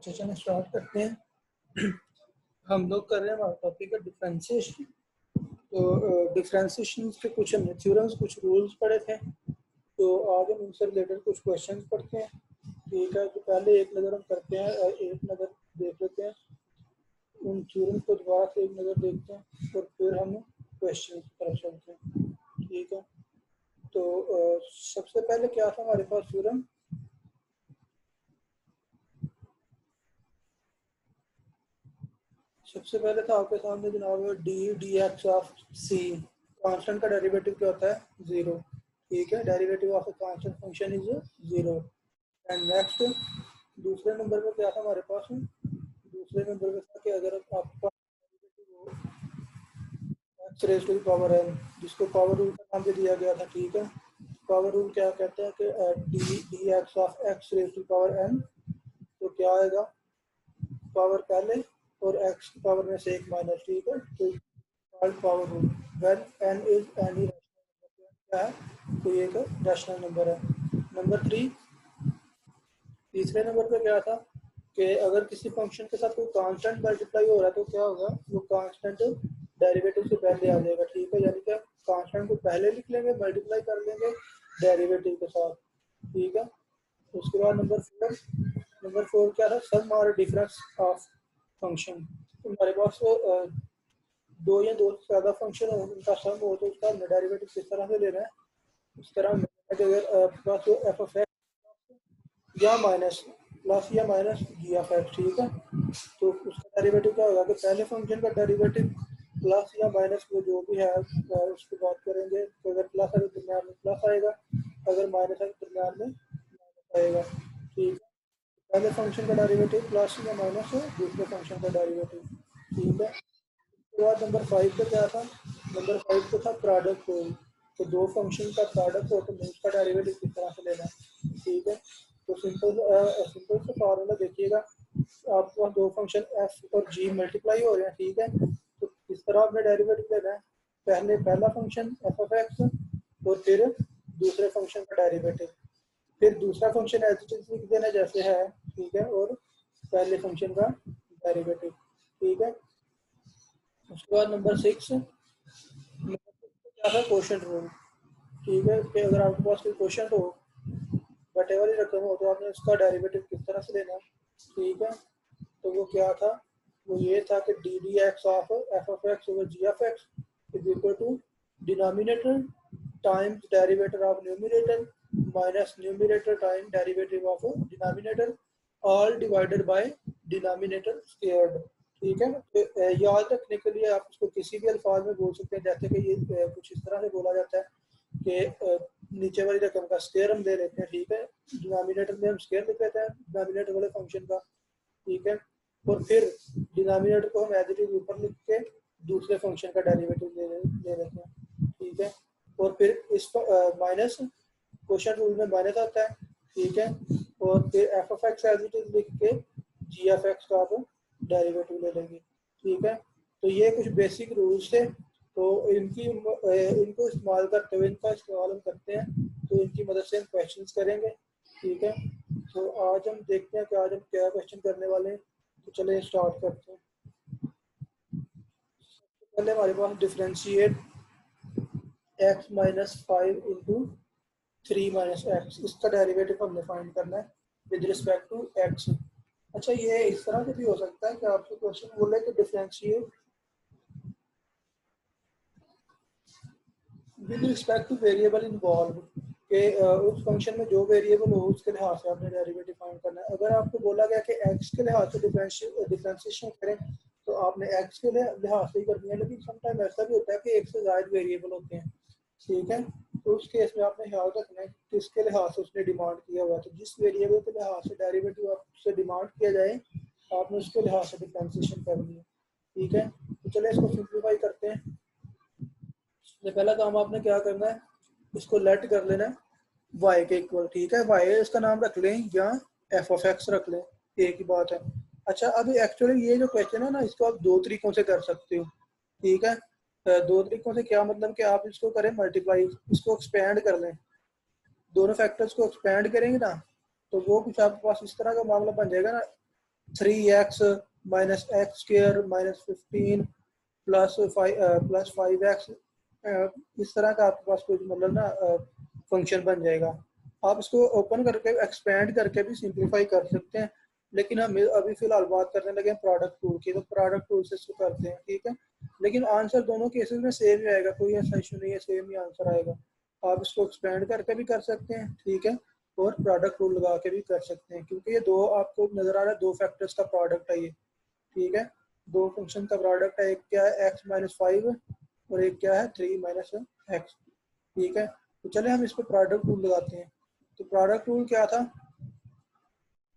अच्छा चलो स्टार्ट करते हैं। हम लोग कर रहे हैं हमारा टॉपिक है डिफरेंशिएशन। तो डिफरेंशिएशन के कुछ हमने थ्योरम्स कुछ रूल्स पढ़े थे, तो आज हम उनसे रिलेटेड कुछ क्वेश्चंस पढ़ते हैं। ठीक है, तो पहले एक नज़र हम करते हैं और एक नज़र देख लेते हैं, उन थ्योरम्स को दोबारा से एक नज़र देखते हैं और फिर हम क्वेश्चन की तरफ चलते हैं। ठीक है, तो सबसे पहले क्या था हमारे पास थ्योरम, सबसे पहले था आपके सामने जनाब d x of c, constant का डेरिवेटिव क्या होता है, जीरो। ठीक है, derivative of a constant function is zero. And next दूसरे नंबर पे क्या था हमारे पास, दूसरे नंबर पे था कि अगर आपका डेरिवेटिव हो x raise to the power n, जिसको पावर रूल का नाम भी दिया गया था। ठीक है, पावर रूल क्या कहते हैं कि d x of x raise to power n, तो क्या आएगा, पावर पहले और एक्स की पावर में से एक माइनस। ठीक है, तो power rule when an is any rational number, क्या है, कोई एक रैशनल नंबर है। नंबर थ्री, तीसरे नंबर पे क्या था कि अगर किसी फंक्शन के साथ कोई कांस्टेंट मल्टीप्लाई हो रहा है तो क्या होगा, वो कांस्टेंट डेरिवेटिव से पहले आ जाएगा। ठीक है, यानी कि कांस्टेंट को पहले लिख लेंगे, मल्टीप्लाई कर लेंगे डेरिवेटिव के साथ। ठीक है, उसके बाद नंबर फोर क्या था, सम और डिफरेंस ऑफ फंक्शन। तो हमारे पास दो या दो से ज़्यादा फंक्शन हो, उनका सम हो, तो उसका डेरिवेटिव किस तरह से लेना है, उस तरह अगर प्लस एफ ऑफ एक्स या माइनस प्लस या माइनस जी ऑफ एक्स। ठीक है, तो उसका डेरिवेटिव क्या होगा कि पहले फंक्शन का डेरिवेटिव प्लस या माइनस में जो भी है उसकी बात करेंगे, तो अगर प्लस है तो दरम्यान में प्लस आएगा, अगर माइनस है तो दरम्यान में माइनस आएगा। ठीक है, पहले फंक्शन का डेरिवेटिव प्लस या माइनस है, दूसरे फंक्शन का डेरिवेटिव। ठीक है, उसके बाद नंबर फाइव पे क्या था, नंबर फाइव पे था प्रोडक्ट रूल, तो दो फंक्शन का प्रोडक्ट हो तो उसका डेरिवेटिव किस तरह से लेना है। ठीक है, तो सिंपल से फॉर्मूला देखिएगा, आपको दो फंक्शन एफ और जी मल्टीप्लाई हो रहे हैं। ठीक है, तो किस तरह आपने डेरिवेटिव लेना है, पहले पहला फंक्शन एफ ऑफ एक्स और फिर दूसरे फंक्शन का डेरिवेटिव, फिर दूसरा फंक्शन एज इट इज लिख देना जैसे है। ठीक है, और पहले फंक्शन का डेरिवेटिव। ठीक है, उसके बाद नंबर सिक्स क्या है, क्वोशंट रूल। ठीक है, कि अगर आपके पास कोई क्वोशंट हो, बटे वाली रकम हो, तो आपने उसका डेरिवेटिव किस तरह से लेना है। ठीक है, तो वो क्या था, वो ये था कि d d x of f of x over g of x is equal to denominator times derivative of numerator minus numerator time derivative of denominator, all divided by denominator squared. ठीक है, तो याद रखने के लिए आप उसको किसी भी अल्फाज में बोल सकते हैं, जैसे कि ये कुछ इस तरह से बोला जाता है कि नीचे वाली रकम का स्क्वायर हम ले लेते हैं। ठीक है, डिनोमिनेटर में हम स्क्वायर लिख लेते हैं डिनोमिनेटर वाले फंक्शन का। ठीक है, और फिर डिनोमिनेटर को हम एज इट इज ऊपर लिख के दूसरे फंक्शन का डेरिवेटिव ले लेते हैं। ठीक है, और फिर इस माइनस क्वोशंट रूल में माइनस आता है। ठीक है, और फिर F of X as it is लिख के जी ऑफ एक्स का आप डेरिवेटिव ले लेंगे। ठीक है, तो ये कुछ बेसिक रूल्स थे, तो इनको इस्तेमाल करते हुए, इनका इस्तेमाल हम करते हैं, तो इनकी मदद से हम क्वेश्चंस करेंगे। ठीक है, तो आज हम देखते हैं कि आज हम क्या क्वेश्चन करने वाले हैं, तो चलिए स्टार्ट करते हैं। पहले हमारे पास differentiate x minus five into three minus x, इसका डेरिवेटिव हमने फाइंड करना है विद रिस्पेक्ट टू एक्स। अच्छा, ये इस तरह से भी हो सकता है कि आपसे क्वेश्चन बोले कि differentiate with respect two variable involve, के उस फंक्शन में जो वेरिएबल हो उसके लिहाज से आपने डेरिवेटिव फाइंड करना है। अगर आपको बोला गया कि एक्स के लिहाज से डिफरेंशिएशन करें, तो आपने एक्स के लिहाज से ही करनी है, लेकिन समटाइम ऐसा भी होता है कि एक से ज़्यादा वेरिएबल होते हैं। ठीक है, तो उस केस में आपने ख्याल रखना है किसके लिहाज से उसने डिमांड किया हुआ है, तो जिस वेरिएबल के लिहाज से डेरिवेटिव आपसे डिमांड किया जाए, आपने उसके लिहाज से डिफरेंशिएशन करनी है। ठीक है, तो चलिए इसको सिंप्लीफाई करते हैं। तो पहला काम आपने क्या करना है, इसको लेट कर लेना है y के इक्वल। ठीक है, y इसका नाम रख लें या f ऑफ x रख लें, एक ही बात है। अच्छा, अभी एक्चुअली ये जो क्वेश्चन है ना, इसको आप दो तरीकों से कर सकते हो। ठीक है, दो तरीकों से क्या मतलब कि आप इसको करें मल्टीप्लाई, इसको एक्सपेंड कर लें, दोनों फैक्टर्स को एक्सपेंड करेंगे ना, तो वो कुछ आपके पास इस तरह का मामला बन जाएगा ना, 3x minus x square minus 15 plus 5x, इस तरह का आपके पास कोई मतलब ना फंक्शन बन जाएगा। आप इसको ओपन करके एक्सपेंड करके भी सिंप्लीफाई कर सकते हैं, लेकिन हम अभी फिलहाल बात करने लगे प्रोडक्ट टूल की, तो प्रोडक्ट टूल से इसको करते हैं, ठीक है। लेकिन आंसर दोनों केसेस में सेम ही आएगा, कोई ऐसा इशू नहीं है, सेम ही आंसर आएगा। आप इसको एक्सपेंड करके भी कर सकते हैं, ठीक है, और प्रोडक्ट रूल लगा के भी कर सकते हैं, क्योंकि ये दो आपको नजर आ रहा है, दो फैक्टर्स का प्रोडक्ट है ये, ठीक है, दो फंक्शन का प्रोडक्ट है, एक क्या है x माइनस 5 और एक क्या है 3 माइनस एक्स, ठीक है। तो चले हम इस पर प्रोडक्ट रूल लगाते हैं। तो प्रोडक्ट रूल क्या था?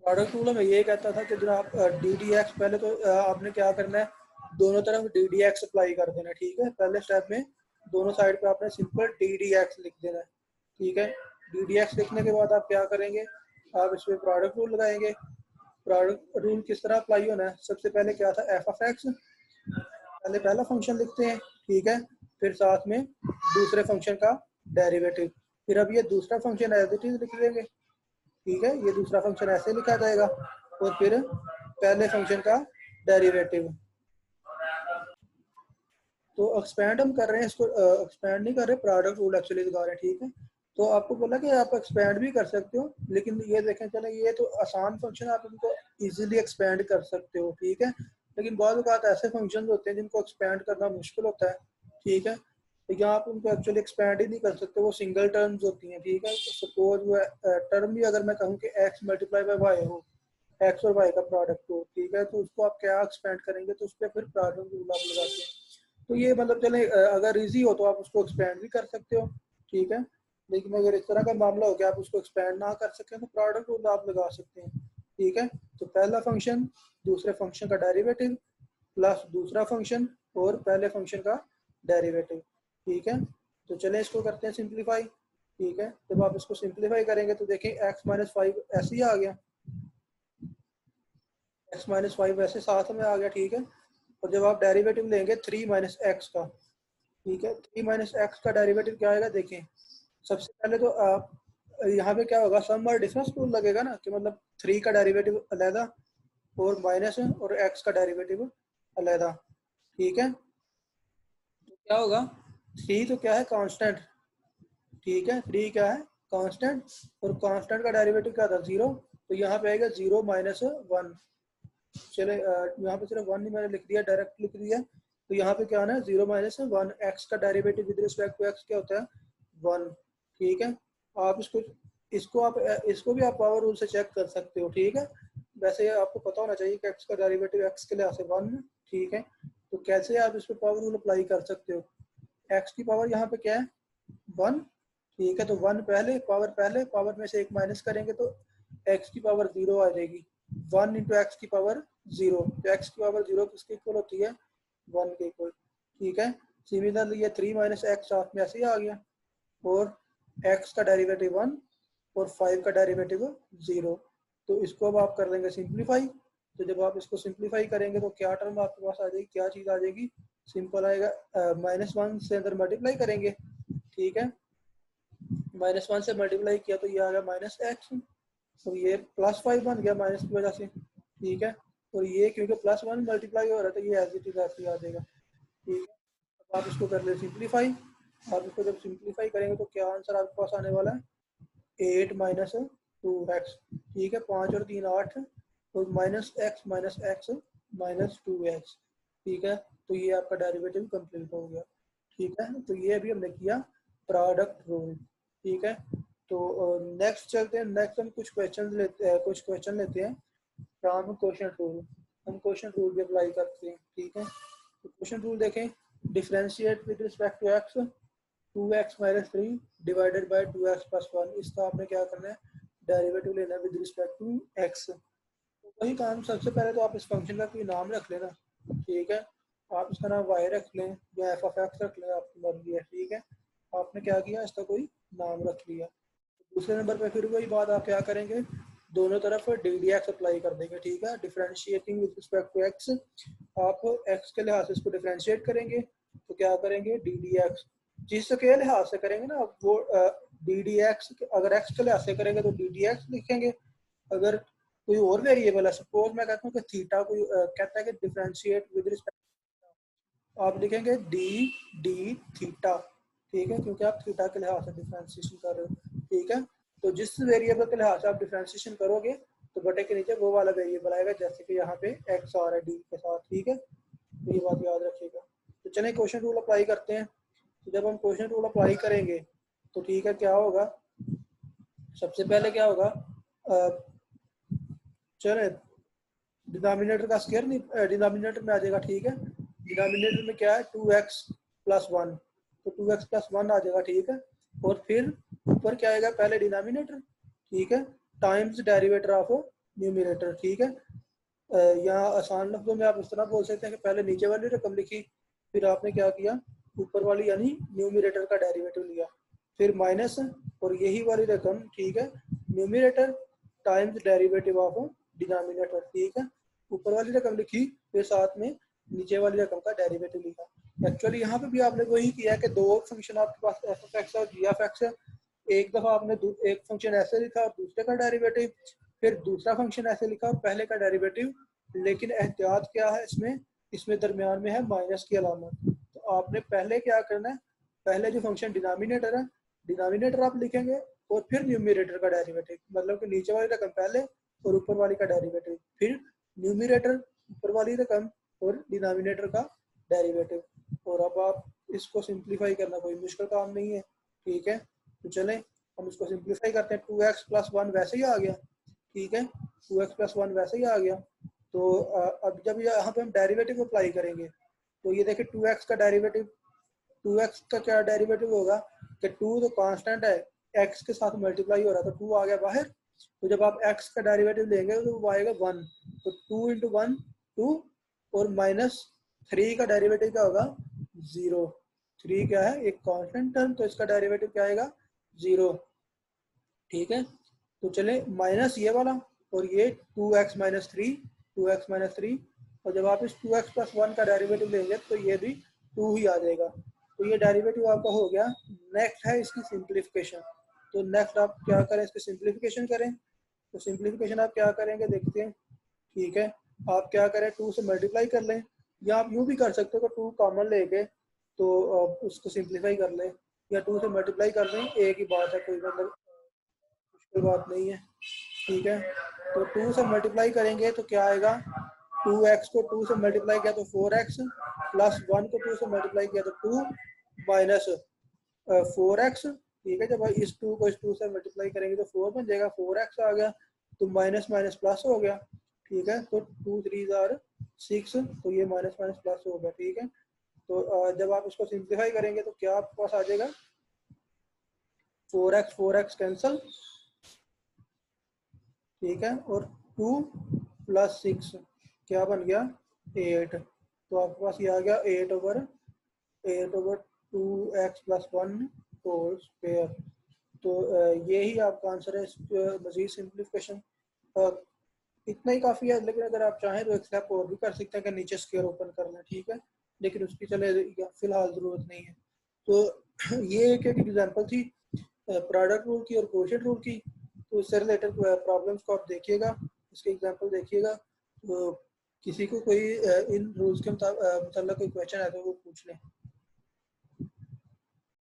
प्रोडक्ट रूल में ये कहता था कि जनाब डी डी एक्स, पहले तो आपने क्या करना है, दोनों तरफ डी डी एक्स अप्लाई कर देना, ठीक है। पहले स्टेप में दोनों साइड पे आपने सिंपल डी डी एक्स लिख देना है, ठीक है। डी डी एक्स लिखने के बाद आप क्या करेंगे, आप इसमें प्रोडक्ट रूल लगाएंगे। प्रोडक्ट रूल किस तरह अप्लाई होना है, सबसे पहले क्या था, एफ ऑफ एक्स, पहले पहला फंक्शन लिखते हैं, ठीक है, फिर साथ में दूसरे फंक्शन का डेरिवेटिव, फिर अब ये दूसरा फंक्शन एज इट इज लिख लेंगे, ठीक है, ये दूसरा फंक्शन ऐसे लिखा जाएगा, और फिर पहले फंक्शन का डेरिवेटिव। तो एक्सपेंड हम कर रहे हैं इसको, एक्सपेंड नहीं कर रहे, प्रोडक्ट रूल एक्चुअली लगा रहे हैं, ठीक है। तो आपको बोला कि आप एक्सपेंड भी कर सकते हो, लेकिन ये देखें, चले ये तो आसान फंक्शन है, आप इनको इजीली एक्सपेंड कर सकते हो, ठीक है। लेकिन बहुत औक़ात ऐसे फंक्शन होते हैं जिनको एक्सपेंड करना मुश्किल होता है, ठीक है, लेकिन आप उनको एक्चुअली एक्सपेंड ही नहीं कर सकते, वो सिंगल टर्म्स होती हैं, ठीक है। सपोज वो टर्म भी अगर मैं कहूँ कि एक्स मल्टीप्लाई बाय वाई हो, एक्स और वाई का प्रोडक्ट हो, ठीक है, तो उसको आप क्या एक्सपेंड करेंगे, तो उस पर फिर प्रोडक्ट रूल आप लगाते हैं। तो ये मतलब चले अगर इजी हो तो आप उसको एक्सपेंड भी कर सकते हो, ठीक है। लेकिन अगर इस तरह का मामला हो कि आप उसको एक्सपेंड ना कर सकें, तो प्रोडक्ट रूल आप लगा सकते हैं, ठीक है। तो पहला फंक्शन दूसरे फंक्शन का डेरिवेटिव प्लस दूसरा फंक्शन और पहले फंक्शन का डेरिवेटिव, ठीक है। तो चले इसको करते हैं सिंप्लीफाई, ठीक है। जब आप इसको सिंप्लीफाई करेंगे तो देखें x माइनस 5 ऐसे ही आ गया, x माइनस 5 ऐसे साथ में आ गया, ठीक है। और जब आप डेरिवेटिव लेंगे 3 माइनस एक्स का, ठीक है, 3 माइनस एक्स का डेरिवेटिव क्या आएगा, देखें। सबसे पहले तो आप यहाँ पे क्या होगा, सम और डिफरेंस रूल लगेगा ना, कि मतलब 3 का डेरिवेटिव अलहदा और माइनस और एक्स का डेरिवेटिव अलहदा, ठीक है। तो क्या होगा, 3 तो क्या है, कांस्टेंट, ठीक है, 3 क्या है, कांस्टेंट, और कांस्टेंट का डेरिवेटिव क्या था, 0, तो यहाँ पे आएगा 0 माइनस 1। चले यहाँ पे सिर्फ 1 ही मैंने लिख दिया, डायरेक्ट लिख दिया, तो यहाँ पे क्या आना है, 0 माइनस 1, एक्स का derivative with respect to x क्या होता है, 1, ठीक है। आप इसको इसको आप इसको भी आप पावर रूल से चेक कर सकते हो, ठीक है। वैसे आपको पता होना चाहिए कि एक्स का डेरिवेटिव एक्स के लिहाज से 1, ठीक है। तो कैसे आप इस पर पावर रूल अप्लाई कर सकते हो, एक्स की पावर यहाँ पे क्या है, 1, ठीक है। तो 1 पहले, पावर में से एक माइनस करेंगे तो एक्स की पावर 0 आ जाएगी, 1 इंटू एक्स की पावर 0, तो एक्स की पावर 0 किसके इक्वल होती है, 1 के इक्वल, ठीक है। सिमिलरली ये 3 माइनस एक्स साथ में ऐसे ही आ गया, और एक्स का डेरिवेटिव 1 और 5 का डेरिवेटिव 0। तो इसको अब आप कर देंगे सिंप्लीफाई। तो जब आप इसको सिंप्लीफाई करेंगे तो क्या टर्म आपके पास आ जाएगी, क्या चीज़ आ जाएगी, सिंपल आएगा, -1 से अंदर मल्टीप्लाई करेंगे, ठीक है, -1 से मल्टीप्लाई किया तो ये आ गया माइनस एक्स, तो ये +5 बन गया माइनस की वजह से, ठीक है। और ये क्योंकि +1 मल्टीप्लाई हो रहा है तो ये एज इट इज ऐसे आ जाएगा, ठीक है। अब आप इसको कर ले सिंप्लीफाई, आप इसको जब सिंप्लीफाई करेंगे तो क्या आंसर आपके पास आने वाला है, 8 माइनस 2x, ठीक है, 5 और 3 8, तो माइनस एक्स माइनस 2x, ठीक है। तो ये आपका डेरिवेटिव कंप्लीट हो गया, ठीक है। तो ये अभी हमने किया प्रोडक्ट रूल, ठीक है। तो नेक्स्ट चलते हैं, नेक्स्ट हम कुछ क्वेश्चन लेते हैं फ्रॉम क्वेश्चन रूल, हम क्वेश्चन रूल भी अप्लाई करते हैं, ठीक है। तो क्वेश्चन रूल देखें, differentiate with respect to x 2x minus 3 divided by 2x plus 1, इसका आपने क्या करना है, डेरिवेटिव लेना है विद रिस्पेक्ट टू x। तो वही काम, सबसे पहले तो आप इस फंक्शन का कोई नाम रख लेना, ठीक है। आप इसका नाम y रख लें या f ऑफ x रख लें, आपकी मर्जी है, ठीक है। आपने क्या किया, इसका कोई नाम रख लिया। दूसरे नंबर पे फिर वही बात, आप क्या करेंगे, दोनों तरफ डी डी एक्स अप्लाई कर देंगे, ठीक है। Differentiating with respect to x, आप एक्स के लिहाज से इसको डिफरेंशिएट करेंगे, तो क्या करेंगे, डी डी एक्स, जिसके लिहाज से करेंगे ना वो डी डी एक्स, अगर एक्स के लिहाज से करेंगे तो डी डी एक्स लिखेंगे, अगर कोई और वेरिएबल है, सपोज मैं कहता हूँ कि थीटा, कोई कहता है कि डिफरेंशिएट विद रिस्पेक्ट, आप लिखेंगे डी थीटा, ठीक है, क्योंकि आप थीटा के लिहाज से डिफरेंशिएशन कर रहे हो, ठीक है। तो जिस वेरिएबल के लिहाज से आप डिफरेंशिएशन करोगे तो बटे के नीचे वो वाला वेरिएबल आएगा, जैसे कि यहाँ पे एक्स आ रहा है डी के साथ, ठीक है। तो ये बात याद रखिएगा। तो चलिए क्वेश्चन रूल अप्लाई करते हैं। तो जब हम क्वेश्चन रूल अप्लाई करेंगे तो ठीक है, क्या होगा, सबसे पहले क्या होगा, चले डिनोमिनेटर का स्क्वायर नहीं डिनोमिनेटर में आ जाएगा, ठीक है। डिनोमिनेटर में क्या है 2x प्लस 1, तो 2x प्लस 1 आ जाएगा, ठीक है। और फिर ऊपर क्या आएगा, पहले डिनोमिनेटर, ठीक है, टाइम्स डेरिवेटिव ऑफ न्यूमरेटर, ठीक है। यहाँ आसान लफ्जों में आप इस तरह बोल सकते हैं कि पहले नीचे वाली रकम लिखी, फिर आपने क्या किया, ऊपर वाली यानी न्यूमरेटर का डेरिवेटिव लिया, फिर माइनस और यही वाली रकम, ठीक है, numerator times derivative of denominator, ठीक है। ऊपर वाली रकम लिखी, फिर साथ में नीचे वाली रकम का डेरिवेटिव लिखा। एक्चुअली यहाँ पे भी आपने वही किया कि दो फंक्शन आपके पास एफ ऑफ एक्स और जी ऑफ एक्स है। एक दफा आपने एक फंक्शन ऐसे लिखा और दूसरे का डेरिवेटिव, फिर दूसरा फंक्शन ऐसे लिखा और पहले का डेरिवेटिव, लेकिन एहतियात क्या है इसमें, इसमें दरमियान में है माइनस की अलामत। तो आपने पहले क्या करना है, पहले जो फंक्शन डिनोमिनेटर है, डिनोमिनेटर आप लिखेंगे और फिर न्यूमरेटर का डेरिवेटिव, मतलब कि नीचे वाली रकम पहले और ऊपर वाली का डेरिवेटिव, फिर न्यूमरेटर ऊपर वाली रकम और डिनोमिनेटर का डेरिवेटिव। और अब आप इसको सिंप्लीफाई करना कोई मुश्किल काम नहीं है, ठीक है। तो चलें हम इसको सिंप्लीफाई करते हैं। 2x प्लस 1 वैसे ही आ गया, ठीक है, 2x प्लस 1 वैसे ही आ गया। तो अब जब यहाँ पे हम डेरिवेटिव अप्लाई करेंगे तो ये देखिए 2x का डेरिवेटिव, 2x का क्या डेरिवेटिव होगा कि 2 तो कांस्टेंट है, x के साथ मल्टीप्लाई हो रहा है तो 2 आ गया बाहर। तो जब आप x का डेरिवेटिव लेंगे तो वो आएगा 1, तो 2 इंटू 1 2, और माइनस 3 का डेरिवेटिव क्या होगा 0। 3 क्या है, एक कांस्टेंट टर्म, तो इसका डेरिवेटिव क्या आएगा 0, ठीक है। तो चले माइनस ये वाला और ये 2x माइनस 3, 2x माइनस 3, और जब आप इस 2x प्लस 1 का डेरिवेटिव लेंगे तो ये भी 2 ही आ जाएगा। तो ये डेरिवेटिव आपका हो गया। नेक्स्ट है इसकी सिंप्लीफिकेशन। तो नेक्स्ट आप क्या करें, इसकी सिंप्लीफिकेशन करें। तो सिंप्लीफिकेशन आप क्या करेंगे देखते हैं, ठीक है। आप क्या करें, 2 से मल्टीप्लाई कर लें, या आप यूँ भी कर सकते हो कि 2 कॉमन लेके तो उसको सिंप्लीफाई कर लें, या 2 से मल्टीप्लाई कर लें, एक ही बात है, कोई मतलब कोई बात नहीं है, ठीक है। तो 2 से मल्टीप्लाई करेंगे तो क्या आएगा, 2x को 2 से मल्टीप्लाई किया तो 4x, प्लस 1 को 2 से मल्टीप्लाई किया तो 2, माइनस 4x, ठीक है। जब इस 2 को इस 2 से मल्टीप्लाई करेंगे तो 4 बन जाएगा, 4x आ गया, तो माइनस माइनस प्लस हो गया, ठीक है। तो 2 3 आर 6, तो ये माइनस माइनस प्लस हो गया, ठीक है। तो जब आप इसको सिंप्लीफाई करेंगे तो क्या आपके पास आ जाएगा, 4x कैंसल, ठीक है, और 2 प्लस 6 क्या बन गया 8। तो आपके पास ये आ गया 8/2 x प्लस 1 होल स्क्वायर। तो ये ही आपका आंसर है। मजीद सिंप्लीफिकेशन इतना ही काफ़ी है, लेकिन अगर आप चाहें तो एक स्टेप और भी कर सकते हैं कि नीचे स्क्वायर ओपन कर लें, ठीक है, लेकिन उसकी चले फिलहाल ज़रूरत नहीं है। तो ये एक एग्जांपल थी प्रोडक्ट रूल की और कोशेंट रूल की। तो इससे रिलेटेड प्रॉब्लम्स को आप देखिएगा, इसके एग्जांपल देखिएगा। तो किसी को कोई इन रूल्स के मतलब कोई क्वेश्चन है तो वो पूछ लें।